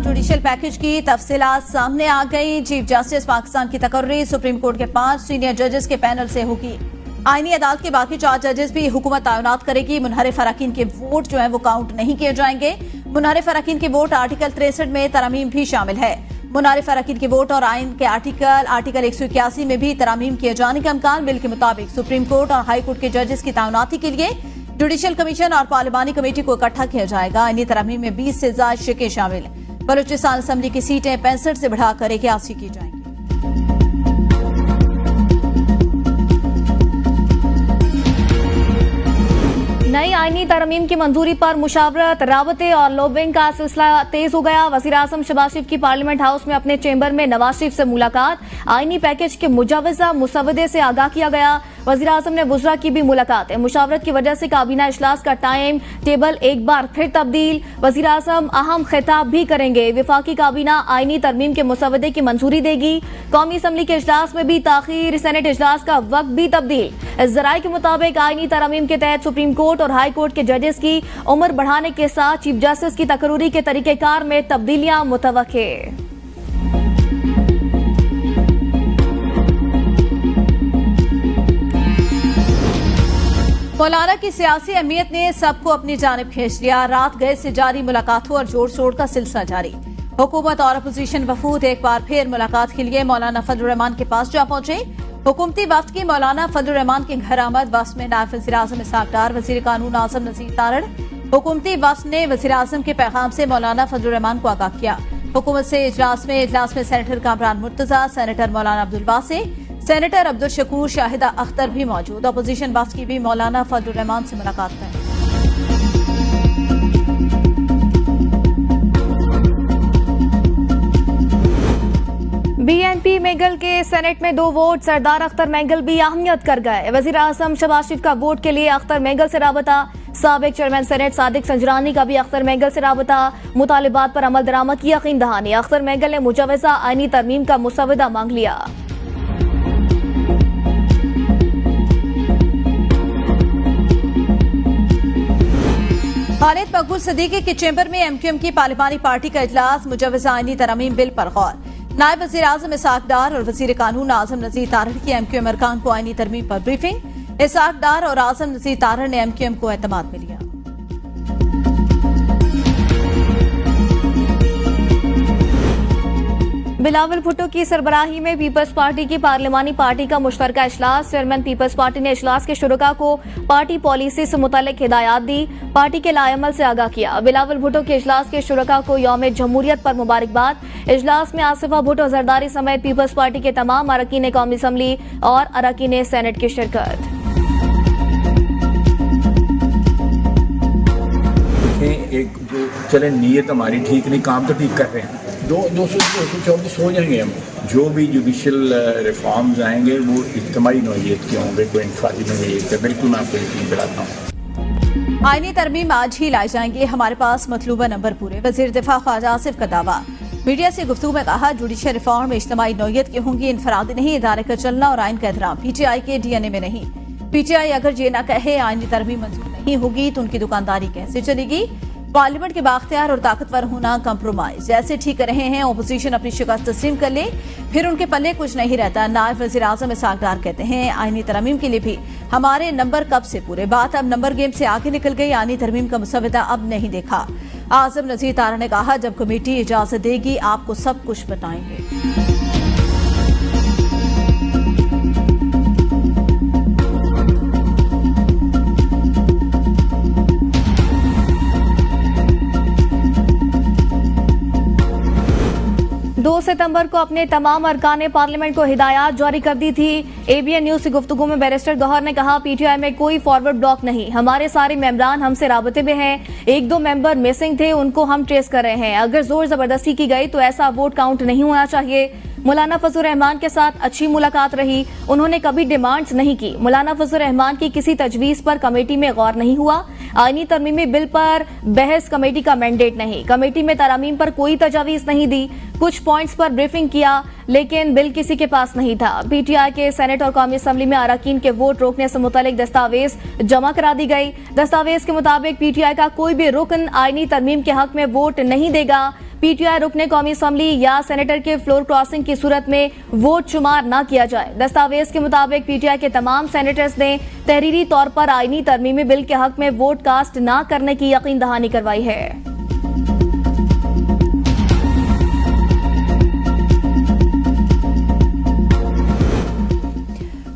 Judicial package की तफसीलात सामने आ गई। चीफ जस्टिस पाकिस्तान की तकर्री सुप्रीम कोर्ट के 5 सीनियर जजेस के पैनल से होगी। आईनी अदालत के बाकी 4 जजेस भी हुकूमत तैनात करेगी। मुनहरिफ अरकान के वोट जो है वो काउंट नहीं किए जाएंगे। मुनहरिफ अरकान के वोट आर्टिकल 63 में तरमीम भी शामिल है। मुनहरिफ अरकान के वोट और आइन के आर्टिकल 181 में भी तरमीम किए जाने का इम्कान। बिल के मुताबिक सुप्रीम कोर्ट और हाई कोर्ट के जजेस की तैनाती के लिए जुडिशियल कमीशन और पार्लिमानी कमेटी को इकट्ठा किया जाएगा। आईनी तरमीम में 20 से ज्यादा शिकें शामिल। बलूचिस्तान असेंबली की सीटें 65 से बढ़ाकर 81 की जाएंगी। नई आईनी तरमीम की मंजूरी पर मुशावरत, राबते और लॉबिंग का सिलसिला तेज हो गया। वज़ीर-ए-आज़म शहबाज शरीफ की पार्लियामेंट हाउस में अपने चेंबर में नवाज शरीफ से मुलाकात। आईनी पैकेज के मुजावजा मुसवदे से आगाह किया गया। वज़ीर-ए-आज़म ने वुज़रा की भी मुलाकात। मुशावरत की वजह से काबीना इजलास का टाइम टेबल एक बार फिर तब्दील। वज़ीर-ए-आज़म अहम खिताब भी करेंगे। विफाकी काबीना आईनी तरमीम के मुसवदे की मंजूरी देगी। कौमी असम्बली के इजलास में भी ताखीर, सेनेट इजलास का वक्त भी तब्दील। ज़राए के मुताबिक आईनी तरमीम के तहत सुप्रीम कोर्ट और हाई कोर्ट के जजेस की उम्र बढ़ाने के साथ चीफ जस्टिस की तकर्री के तरीकेकार में तब्दीलियां मुतवक्के। मौलाना की सियासी अहमियत ने सबको अपनी जानिब खींच लिया। रात गए से जारी मुलाकातों और जोड़ शोर का सिलसिला जारी। हुकूमत और अपोजिशन वफूद एक बार फिर मुलाकात के लिए मौलाना फजल रहमान के पास जा पहुंचे। हुकूमती वफ्द की मौलाना फजल रहमान के घर आमद। वफ्द में नायब वज़ीर-ए-आज़म इसहाक डार, वज़ीर कानून आज़म नज़ीर तारड़। हुकूमती वफ्द ने वज़ीर-ए-आज़म के पैगाम से मौलाना फजल रहमान को आगाह किया। हुकूमत से इजलास में सेनेटर कामरान मुर्तजा, सेनेटर मौलाना अब्दुल वासे, सेनेटर अब्दुल शकूर, शाहिदा अख्तर भी मौजूद। अपोजिशन वफ्द की भी मौलाना फजल रहमान से मुलाकात है। बीएनपी मैंगल के सेनेट में 2 वोट। सरदार अख्तर मैंगल भी अहमियत कर गए। वज़ीर-ए-आज़म शहबाज शरीफ का वोट के लिए अख्तर मैंगल से राबता। साबिक चेयरमैन सेनेट सादिक संजरानी का भी अख्तर मैंगल से राबता। मुतालिबात पर अमल दरामद की यकीन दहानी। अख्तर मैंगल ने मुजवजा आईनी तरमीम का मुसवदा मांग लिया। खालिद मकबूल सदीकी के चेंबर में एमक्यूएम की पार्लिमानी पार्टी का इजलास। मुजवजा आईनी तरमीम बिल पर गौर। नायब वज़ीर-ए-आज़म इसहाक डार और वज़ीर कानून आज़म नज़ीर तारड़ की एमक्यूएम अरकान को आईनी तरमीम पर ब्रीफिंग। इसहाक डार और आज़म नज़ीर तारड़ ने एमक्यूएम को एतमाद में लिया। बिलावल भुट्टो की सरबराही में पीपल्स पार्टी की पार्लिमानी पार्टी का मुश्तरका इजलास। चेयरमैन पीपल्स पार्टी ने इजलास के शुरका को पार्टी पॉलिसी से मुतालिक हिदायत दी। पार्टी के लाएमल से आगाह किया। बिलावल भुट्टो के इजलास के शुरका को यौम जमहूरियत पर मुबारकबाद। इजलास में आसिफा भुट्टो जरदारी समेत पीपल्स पार्टी के तमाम अरकान कौमी असम्बली और अरकान सेनेट की शिरकत। एक जो चले नीयत हमारी ठीक नहीं, काम तो ठीक कर रहे हैं। 224 हो जाएंगे हम। जो भी जुडिशल रिफॉर्म्स आएंगे वो इज्तिमाई नौइयत के होंगे, कोई इंफरादी नौइयत के। बिल्कुल मैं आपको यकीन दिलाता हूँ। आईनी तरमीम आज ही लाई जाएंगे। हमारे पास मतलूबा नंबर पूरे। वज़ीर दिफा ख्वाजा आसिफ का दावा। मीडिया से गुफ्तगू में कहा, जुडिशल रिफॉर्म इज्तिमाई नौइयत की होंगी, इंफरादी नहीं। इदारे का चलना और आइन का एहतराम पीटीआई के डीएनए में नहीं। पीटीआई अगर ये न कहे आईनी तरमीम मंजूर नहीं होगी तो उनकी दुकानदारी कैसे चलेगी। पार्लियामेंट के बाख्तियार और ताकतवर होना कंप्रोमाइज। जैसे ठीक रहे हैं ओपोजिशन अपनी शिकस्त तस्लीम कर ले, फिर उनके पल्ले कुछ नहीं रहता। नायब वज़ीर-ए-आज़म इसहाक डार कहते हैं, आईनी तरमीम के लिए भी हमारे नंबर कब से पूरे। बात अब नंबर गेम से आगे निकल गई। आईनी तरमीम का मुसवदा अब नहीं देखा। आज़म नज़ीर तारड़ ने कहा, जब कमेटी इजाजत देगी आपको सब कुछ बताएंगे। 2 सितंबर को अपने तमाम अरकान पार्लियामेंट को हिदायत जारी कर दी थी। एबीएन न्यूज से गुफ्तगू में बैरिस्टर गौहर ने कहा, पीटीआई में कोई फॉरवर्ड ब्लॉक नहीं। हमारे सारे मेंबरान हमसे राबते में हैं। 1-2 मेंबर मिसिंग थे, उनको हम ट्रेस कर रहे हैं। अगर जोर जबरदस्ती की गई तो ऐसा वोट काउंट नहीं होना चाहिए। मौलाना फजल रहमान के साथ अच्छी मुलाकात रही। उन्होंने कभी डिमांड्स नहीं की। मौलाना फजल रहमान की किसी तजवीज पर कमेटी में गौर नहीं हुआ। आईनी तरमीमी बिल पर बहस कमेटी का मैंडेट नहीं। कमेटी में तरमीम पर कोई तजावीज नहीं दी। कुछ पॉइंट्स पर ब्रीफिंग किया, लेकिन बिल किसी के पास नहीं था। पीटीआई के सेनेट और कौमी असम्बली में अरकान के वोट रोकने से मुतालिक दस्तावेज जमा करा दी गई। दस्तावेज के मुताबिक पीटीआई का कोई भी रुकन आईनी तरमीम के हक में वोट नहीं देगा। पीटीआई रुकने कौमी असम्बली या सेनेटर के फ्लोर क्रॉसिंग की सूरत में वोट शुमार न किया जाए। दस्तावेज के मुताबिक पीटीआई के तमाम सेनेटर्स ने तहरीरी तौर पर आईनी तरमीमी बिल के हक में वोट कास्ट न करने की यकीन दहानी करवाई है।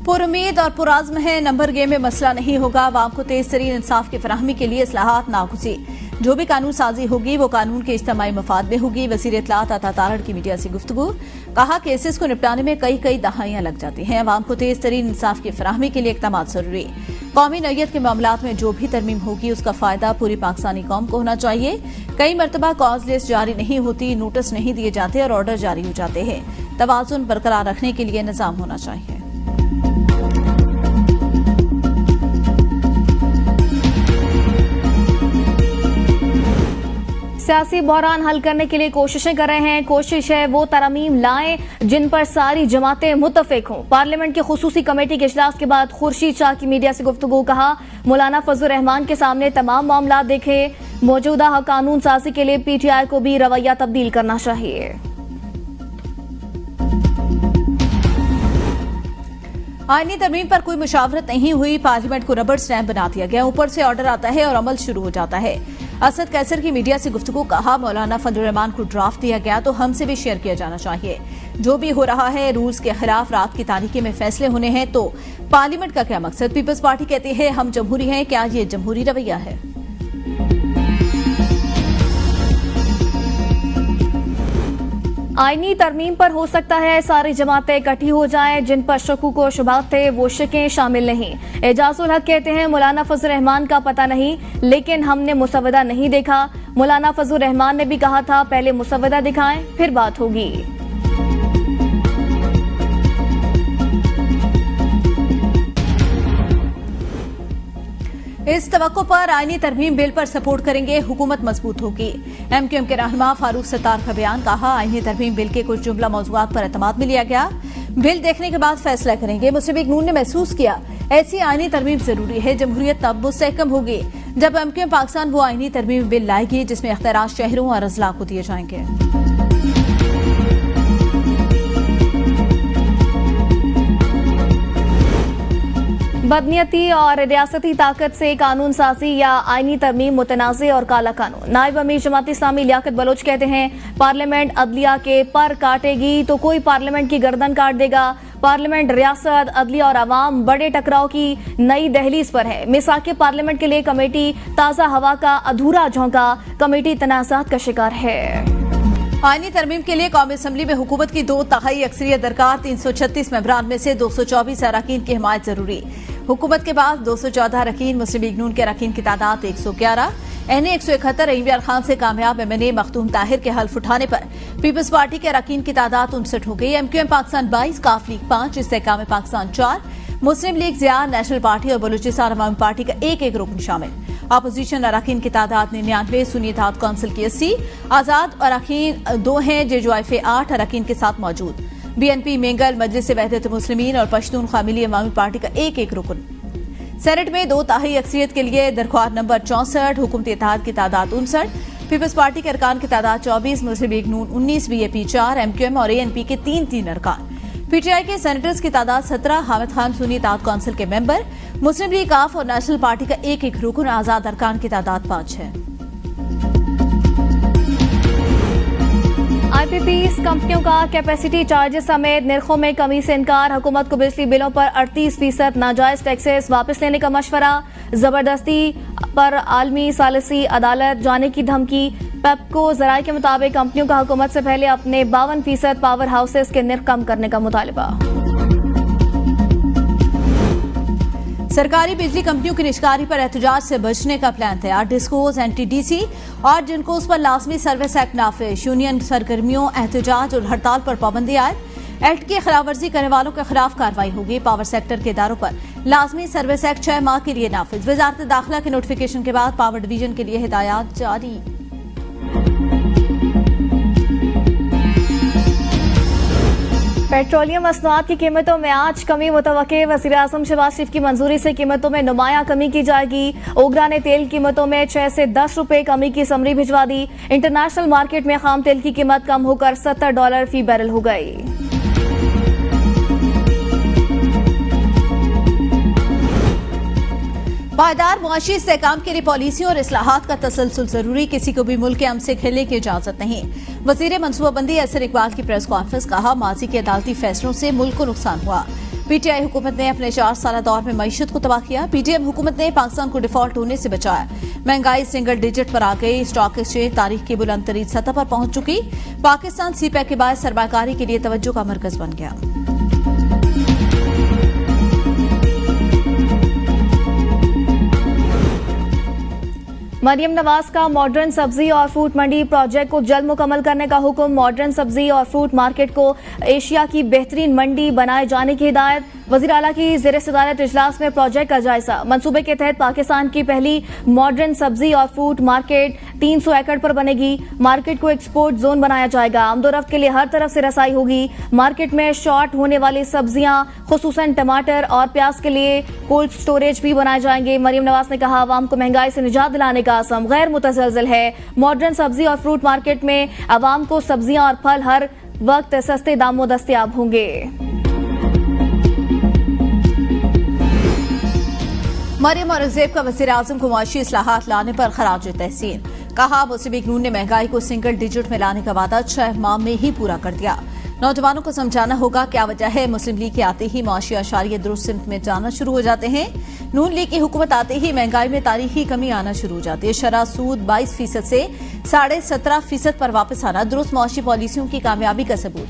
पुरुमीद और पुराज़्म है, नंबर गेम में मसला नहीं होगा। आवाम को तेज तरीन इंसाफ की फराहमी के लिए इस्लाहात नागुज़ी। जो भी कानून साजी होगी वो कानून के इज्तिमाई मफाद में होगी। वज़ीर इत्तलात अता तारड़ की मीडिया से गुफ्तगू। कहा केसेस को निपटाने में कई दहाइयां लग जाती हैं। आवाम को तेज तरीन इंसाफ की फराहमी के लिए इक़दाम जरूरी। कौमी नौयत के मामलात में जो भी तरमीम होगी उसका फायदा पूरी पाकिस्तानी कौम को होना चाहिए। कई मरतबा कॉज लिस्ट जारी नहीं होती, नोटिस नहीं दिए जाते और ऑर्डर जारी हो जाते हैं। तवाज़ुन बरकरार रखने के लिए निज़ाम होना चाहिए। सियासी बहरान हल करने के लिए कोशिशें कर रहे हैं। कोशिश है वो तरमीम लाएं जिन पर सारी जमातें मुत्तफिक हों। पार्लियामेंट की खुसूसी कमेटी के इजलास के बाद खुर्शीद शाह की मीडिया से गुफ्तगू। कहा मौलाना फजल रहमान के सामने तमाम मामला देखे। मौजूदा कानून साजी के लिए पीटीआई को भी रवैया तब्दील करना चाहिए। आईनी तरमीम पर कोई मुशावरत नहीं हुई। पार्लियामेंट को रबड़ स्टैंप बना दिया गया। ऊपर से ऑर्डर आता है और अमल शुरू हो जाता है। असद कैसर की मीडिया से गुफ्तगू। कहा मौलाना फजल रहमान को ड्राफ्ट दिया गया तो हमसे भी शेयर किया जाना चाहिए। जो भी हो रहा है रूल्स के खिलाफ रात की तारीकी में फैसले होने हैं तो पार्लियामेंट का क्या मकसद। पीपल्स पार्टी कहती है हम जमहूरी हैं। क्या ये जमहूरी रवैया है? आईनी तरमीम पर हो सकता है सारी जमातें इकट्ठी हो जाएं। जिन पर शकूक व शुबहात थे वो शिकें शामिल नहीं। एजाजुल हक कहते हैं मौलाना फजल रहमान का पता नहीं लेकिन हमने मुसवदा नहीं देखा। मौलाना फजल रहमान ने भी कहा था पहले मुसवदा दिखाएं फिर बात होगी। इस तवक्को पर आईनी तरमीम बिल पर सपोर्ट करेंगे, हुकूमत मजबूत होगी। एमक्यूएम के रहनुमा फारूक सत्तार का बयान। कहा आईनी तरमीम बिल के कुछ जुमला मौज़ूआत पर एतमाद में लिया गया। बिल देखने के बाद फैसला करेंगे। मुस्लिम लीग नून ने महसूस किया ऐसी आईनी तरमीम जरूरी है। जमहूरियत तब मुस्तहकम होगी जब एमक्यूएम पाकिस्तान वो आईनी तरमीम बिल लाएगी जिसमें इख्तियारात शहरों और अजला को दिए जाएंगे। बदनीयती और रियासती ताकत से कानून साजी या आईनी तरमीम मुतनाज़े और काला कानून। नायब अमीर जमात इस्लामी लियाकत बलोच कहते हैं पार्लियामेंट अदलिया के पर काटेगी तो कोई पार्लियामेंट की गर्दन काट देगा। पार्लियामेंट रियासत अदलिया और अवाम बड़े टकराव की नई दहलीज पर है। मिसाके पार्लियामेंट के लिए कमेटी ताज़ा हवा का अधूरा झोंका। कमेटी तनाज़ात का शिकार है। आईनी तरमीम के लिए कौमी असम्बली में हुकूमत की 2/3 अक्सरियत दरकार। 336 मेंबरान में से 224 अरकान की हिमायत जरूरी। हुकूमत के बाद 214 अरकान। मुस्लिम लीग नून के अरकान की तादाद 111। एनए 171। इमरान खान से कामयाब एमएनए मखदूम ताहिर के हल्फ उठाने पर पीपल्स पार्टी के अरकान की तादाद 59 हो गई। एमक्यूएम पाकिस्तान 22, काफ लीग 5, इस्तेहकाम पाकिस्तान 4, मुस्लिम लीग ज़िया, नेशनल पार्टी और बलूचिस्तान अवामी पार्टी का एक रुकन शामिल। अपोजिशन अरकान की तादाद 99। सुन्नी इत्तेहाद काउंसिल की 80। आजाद अरकान 2 हैं। जेजुआइफे 8 अरकान के साथ मौजूद। बीएनपी, मेंगल, मजलिस वहदत मुस्लिमीन और पश्तून खामिली अवामी पार्टी का एक रुकन। सेनेट में 2/3 अक्सरियत के लिए दरख्वास्त नंबर 64। हुकूमती इत्तेहाद की तादाद 59। पीपल्स पार्टी के अरकान की तादाद 24। मुस्लिम लीग नून 19, बीएपी 4, एमक्यूएम और एएनपी के 3 अरकान। पीटीआई के सेनेटर्स की तादाद 17। हामिद खान सुन्नी इत्तेहाद काउंसिल के मेंबर। मुस्लिम लीग, काफ और नेशनल पार्टी का एक रुकन। आजाद अरकान की तादाद 5 है। आईपीपीएस कंपनियों का कैपेसिटी चार्जेस समेत निर्खों में कमी से इनकार। हुकूमत को बिजली बिलों पर 38% नाजायज टैक्सेस वापस लेने का मशवरा। जबरदस्ती पर आलमी सालिसी अदालत जाने की धमकी। पेप्को जराये के मुताबिक कंपनियों का हुकूमत से पहले अपने 52% पावर हाउसेस के निर्ख कम करने का मुतालबा। सरकारी बिजली कंपनियों की निष्कारी पर एहतजाज से बचने का प्लान तैयार। डिस्कोज, एनटीडीसी और जिनकोस पर लाजमी सर्विस एक्ट नाफिज। यूनियन सरगर्मियों, एहतजाज और हड़ताल पर पाबंदी आयद। एक्ट की खिलाफ वर्जी करने वालों के खिलाफ कार्रवाई होगी। पावर सेक्टर के इदारों पर लाजमी सर्विस एक्ट 6 माह के लिए नाफिज। वजारत दाखिला के नोटिफिकेशन के बाद पावर डिवीजन के लिए हिदायत जारी। पेट्रोलियम मसनूआत की कीमतों में आज कमी मुतवक्के। वज़ीर-ए-आज़म शहबाज शरीफ की मंजूरी से कीमतों में नुमाया कमी की जाएगी। ओगरा ने तेल कीमतों में 6 से 10 रुपए कमी की समरी भिजवा दी। इंटरनेशनल मार्केट में खाम तेल की कीमत कम होकर $70 फी बैरल हो गई। पायदार मुआशी इस्तेहकाम के लिए पॉलिसियों और इस्लाहात का तसलसल जरूरी। किसी को भी मुल्क के अमन से खेलने की इजाजत नहीं। वजीर मनसूबाबंदी असर इकबाल की प्रेस कॉन्फ्रेंस। कहा, माजी के अदालती फैसलों से मुल्क को नुकसान हुआ। पीटीआई हुकूमत ने अपने 4 साल दौर में मईशत को तबाह किया। पीटीएम हुकूमत ने पाकिस्तान को डिफॉल्ट होने से बचाया। महंगाई सिंगल डिजिट पर आ गई। स्टॉक एक्सचेंज तारीख की बुलंद तरीन सतह पर पहुंच चुकी। पाकिस्तान सीपैक के बाद सरमायाकारी के लिए तवज्जो का मरकज बन गया। मरियम नवाज का मॉडर्न सब्जी और फ्रूट मंडी प्रोजेक्ट को जल्द मुकम्मल करने का हुक्म। मॉडर्न सब्जी और फ्रूट मार्केट को एशिया की बेहतरीन मंडी बनाए जाने की हिदायत। वज़ीर आला की ज़ेर सदारत इजलास में प्रोजेक्ट का जायजा। मंसूबे के तहत पाकिस्तान की पहली मॉडर्न सब्जी और फ्रूट मार्केट 300 एकड़ पर बनेगी। मार्केट को एक्सपोर्ट जोन बनाया जाएगा। आमदोरफ्त के लिए हर तरफ से रसाई होगी। मार्केट में शॉर्ट होने वाली सब्जियां खुसूसन टमाटर और प्याज के लिए कोल्ड स्टोरेज भी बनाए जाएंगे। मरियम नवाज ने कहा, आवाम को महंगाई से निजात दिलाने का असम गैर मुतज़लज़ल है। मॉडर्न सब्जी और फ्रूट मार्केट में आवाम को सब्जियां और फल हर वक्त सस्ते दामों दस्तयाब होंगे। मरियम औरंगजेब का वज़ीर-ए-आज़म को मुआशी इस्लाहात लाने पर खराज तहसीन। कहा, मुस्लिम लीग नून ने महंगाई को सिंगल डिजिट में लाने का वादा 6 माह में ही पूरा कर दिया। नौजवानों को समझाना होगा क्या वजह है मुस्लिम लीग के आते ही मुआशी अशारिये दुरुस्त सिमत में जाना शुरू हो जाते हैं। नून लीग की हुकूमत आते ही महंगाई में तारीखी कमी आना शुरू हो जाती है। शरह सूद 22% से 17.5% पर वापस आना दुरुस्त मुआशी पॉलिसियों की कामयाबी का सबूत।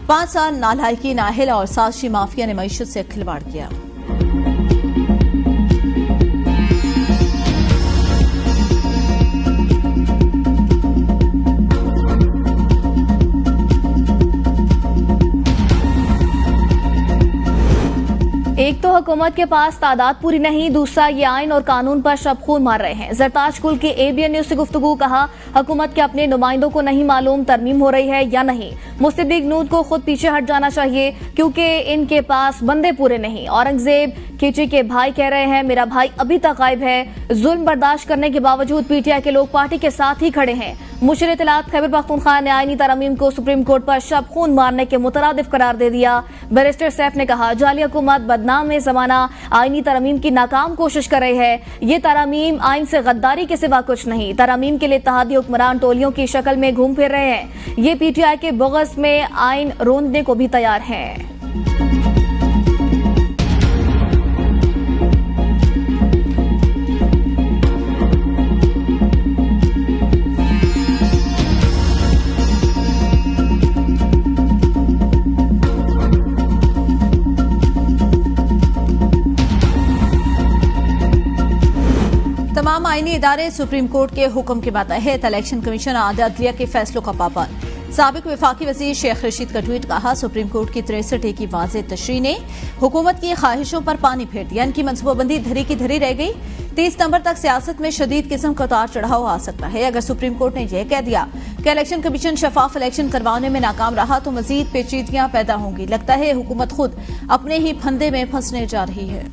5 साल नालायकी, नाहिल और साजिशी माफिया ने मईशत से खिलवाड़ किया। एक तो हुकूमत के पास तादाद पूरी नहीं, दूसरा ये आइन और कानून पर शब खून मार रहे हैं। जरताज कुल के ABN न्यूज से गुफ्तगू। कहा, हुकूमत के अपने नुमाइंदों को नहीं मालूम तरमीम हो रही है या नहीं। मुस्लिम लीग नून को खुद पीछे हट जाना चाहिए क्योंकि इनके पास बंदे पूरे नहीं। औरंगजेब खींची के भाई कह रहे हैं मेरा भाई अभी तक गायब है। जुल्म बर्दाश्त करने के बावजूद PTI के लोग पार्टी के साथ ही खड़े हैं। मुशीर इत्तलात खैबर पख्तूनख्वा ने आईनी तरमीम को सुप्रीम कोर्ट पर शब खून मारने के मुतरादिफ करार दे दिया। बैरिस्टर सैफ ने कहा, जाली हुकूमत बदनाम में जमाना आईनी तरमीम की नाकाम कोशिश कर रही है। ये तरमीम आइन से गद्दारी के सिवा कुछ नहीं। तरमीम के लिए इत्तेहादी हुक्मरान टोलियों की शक्ल में घूम फिर रहे हैं। ये PTI के बोगस में आइन रोंदने को भी तैयार हैं। तमाम आईनी इदारे सुप्रीम कोर्ट के हुक्म के मातहत। इलेक्शन कमीशन अदलिया के फैसलों का पाबंद। साबिक वफाकी वजीर शेख रशीद का ट्वीट। कहा, सुप्रीम कोर्ट की 63 की वाज़ेह तशरीह ने हुकूमत की ख्वाहिशों पर पानी फेर दिया। इनकी मनसूबाबंदी धरी की धरी रह गई। 30 नवंबर तक सियासत में शदीद किस्म का उतार चढ़ाव आ सकता है। अगर सुप्रीम कोर्ट ने यह कह दिया कि इलेक्शन कमीशन शफाफ इलेक्शन करवाने में नाकाम रहा तो मजीद पेचीदगियां पैदा होंगी। लगता है हुकूमत खुद अपने ही फंदे में फंसने जा रही है।